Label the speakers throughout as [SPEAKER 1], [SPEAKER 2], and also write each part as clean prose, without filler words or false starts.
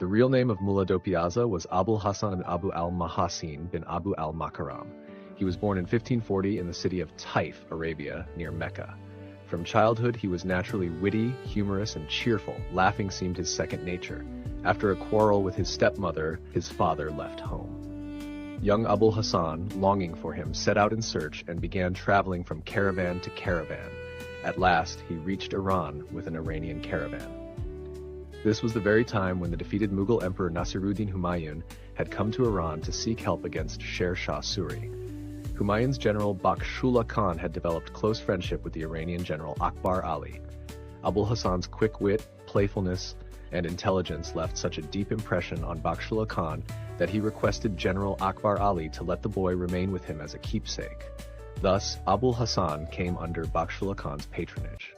[SPEAKER 1] The real name of Mula do Piyazeh was Abul Hasan Abu al-Mahasin bin Abu al-Makaram. He was born in 1540 in the city of Taif, Arabia, near Mecca. From childhood, he was naturally witty, humorous, and cheerful. Laughing seemed his second nature. After a quarrel with his stepmother, his father left home. Young Abul Hasan, longing for him, set out in search and began traveling from caravan to caravan. At last, he reached Iran with an Iranian caravan. This was the very time when the defeated Mughal Emperor Nasiruddin Humayun had come to Iran to seek help against Sher Shah Suri. Humayun's general Bakhshullah Khan had developed close friendship with the Iranian general Akbar Ali. Abul Hasan's quick wit, playfulness, and intelligence left such a deep impression on Bakhshullah Khan that he requested General Akbar Ali to let the boy remain with him as a keepsake. Thus, Abul Hasan came under Bakhshullah Khan's patronage.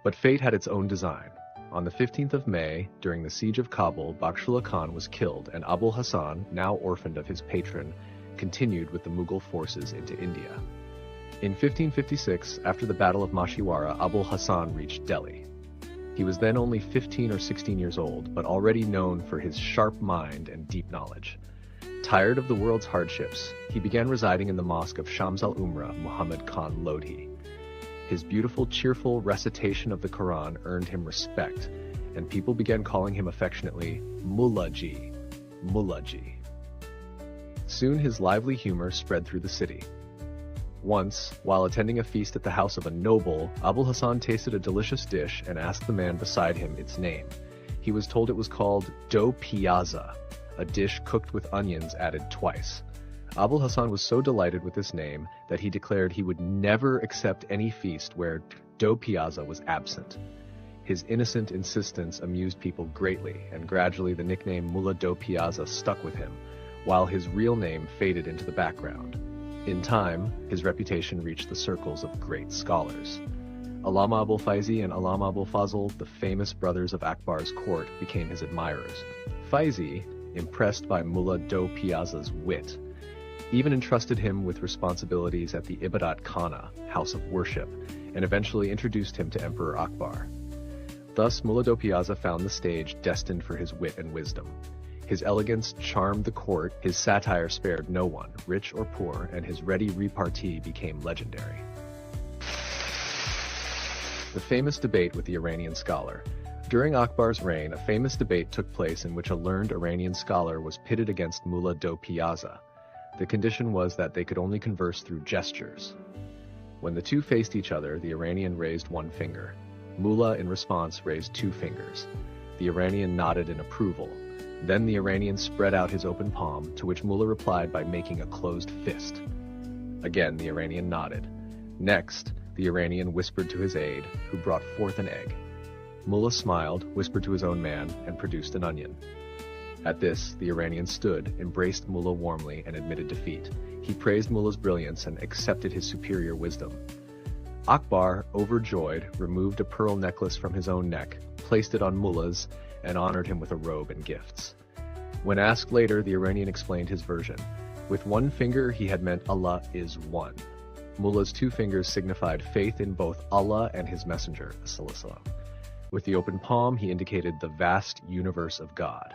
[SPEAKER 1] But fate had its own design. On the 15th of May, during the siege of Kabul, Bakhshullah Khan was killed, and Abul Hasan, now orphaned of his patron, continued with the Mughal forces into India. In 1556, after the Battle of Mashiwara, Abul Hasan reached Delhi. He was then only 15 or 16 years old, but already known for his sharp mind and deep knowledge. Tired of the world's hardships, he began residing in the mosque of Shams al-Umra, Muhammad Khan Lodhi. His beautiful, cheerful recitation of the Quran earned him respect, and people began calling him affectionately Mula Ji, Mula Ji. Soon his lively humor spread through the city. Once, while attending a feast at the house of a noble, Abul Hasan tasted a delicious dish and asked the man beside him its name. He was told it was called do Piyazeh, a dish cooked with onions added twice. Abul Hasan was so delighted with this name that he declared he would never accept any feast where do Piyazeh was absent. His innocent insistence amused people greatly, and gradually the nickname Mula do Piyazeh stuck with him, while his real name faded into the background. In time, his reputation reached the circles of great scholars. Allama Abul Faizi and Allama Abul Fazl, the famous brothers of Akbar's court, became his admirers. Faizi, impressed by Mula do Piyazeh's wit, even entrusted him with responsibilities at the Ibadat Khana, house of worship, and eventually introduced him to Emperor Akbar. Thus, Mula do Piyazeh found the stage destined for his wit and wisdom. His elegance charmed the court, his satire spared no one, rich or poor, and his ready repartee became legendary. The famous debate with the Iranian scholar. During Akbar's reign, a famous debate took place in which a learned Iranian scholar was pitted against Mula do Piyazeh. The condition was that they could only converse through gestures. When the two faced each other, the Iranian raised one finger. Mula, in response, raised two fingers. The Iranian nodded in approval. Then the Iranian spread out his open palm, to which Mula replied by making a closed fist. Again, the Iranian nodded. Next, the Iranian whispered to his aide, who brought forth an egg. Mula smiled, whispered to his own man, and produced an onion. At this, the Iranian stood, embraced Mula warmly, and admitted defeat. He praised Mula's brilliance and accepted his superior wisdom. Akbar, overjoyed, removed a pearl necklace from his own neck, placed it on Mula's, and honored him with a robe and gifts. When asked later, the Iranian explained his version. With one finger, he had meant Allah is one. Mula's two fingers signified faith in both Allah and his messenger, ﷺ. With the open palm, he indicated the vast universe of God.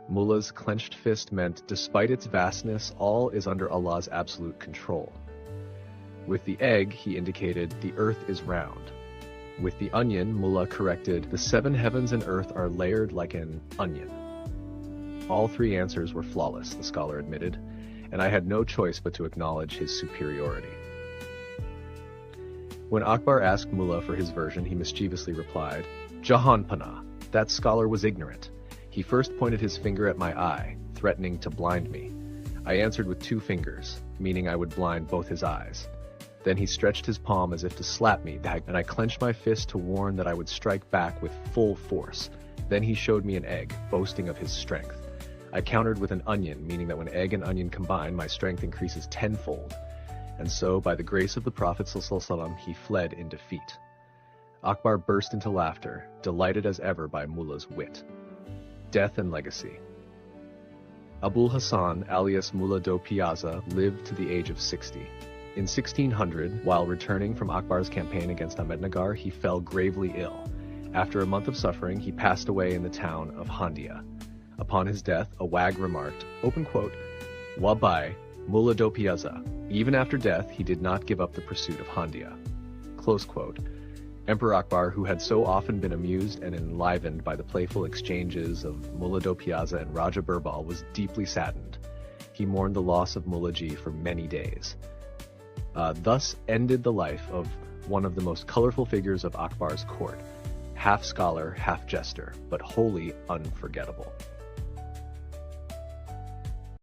[SPEAKER 1] Mula's clenched fist meant, despite its vastness, all is under Allah's absolute control. With the egg, he indicated the earth is round. With the onion, Mula corrected, the seven heavens and earth are layered like an onion. All three answers were flawless, the scholar admitted, and I had no choice but to acknowledge his superiority. When Akbar asked Mula for his version, he mischievously replied, Jahanpana, that scholar was ignorant. He first pointed his finger at my eye, threatening to blind me. I answered with two fingers, meaning I would blind both his eyes. Then he stretched his palm as if to slap me, and I clenched my fist to warn that I would strike back with full force. Then he showed me an egg, boasting of his strength. I countered with an onion, meaning that when egg and onion combine, my strength increases tenfold. And so, by the grace of the Prophet ﷺ, he fled in defeat. Akbar burst into laughter, delighted as ever by Mula's wit. Death and legacy. Abul Hasan, alias Mula do Piyazeh, lived to the age of 60. In 1600, while returning from Akbar's campaign against Ahmednagar, he fell gravely ill. After a month of suffering, he passed away in the town of Handia. Upon his death, a wag remarked, open quote, "Wabai, Mula do Piyazeh." Even after death, he did not give up the pursuit of Handia. Close quote. Emperor Akbar, who had so often been amused and enlivened by the playful exchanges of Mula do Piyazeh and Raja Birbal, was deeply saddened. He mourned the loss of Mula Ji for many days. Thus ended the life of one of the most colorful figures of Akbar's court, half scholar, half jester, but wholly unforgettable.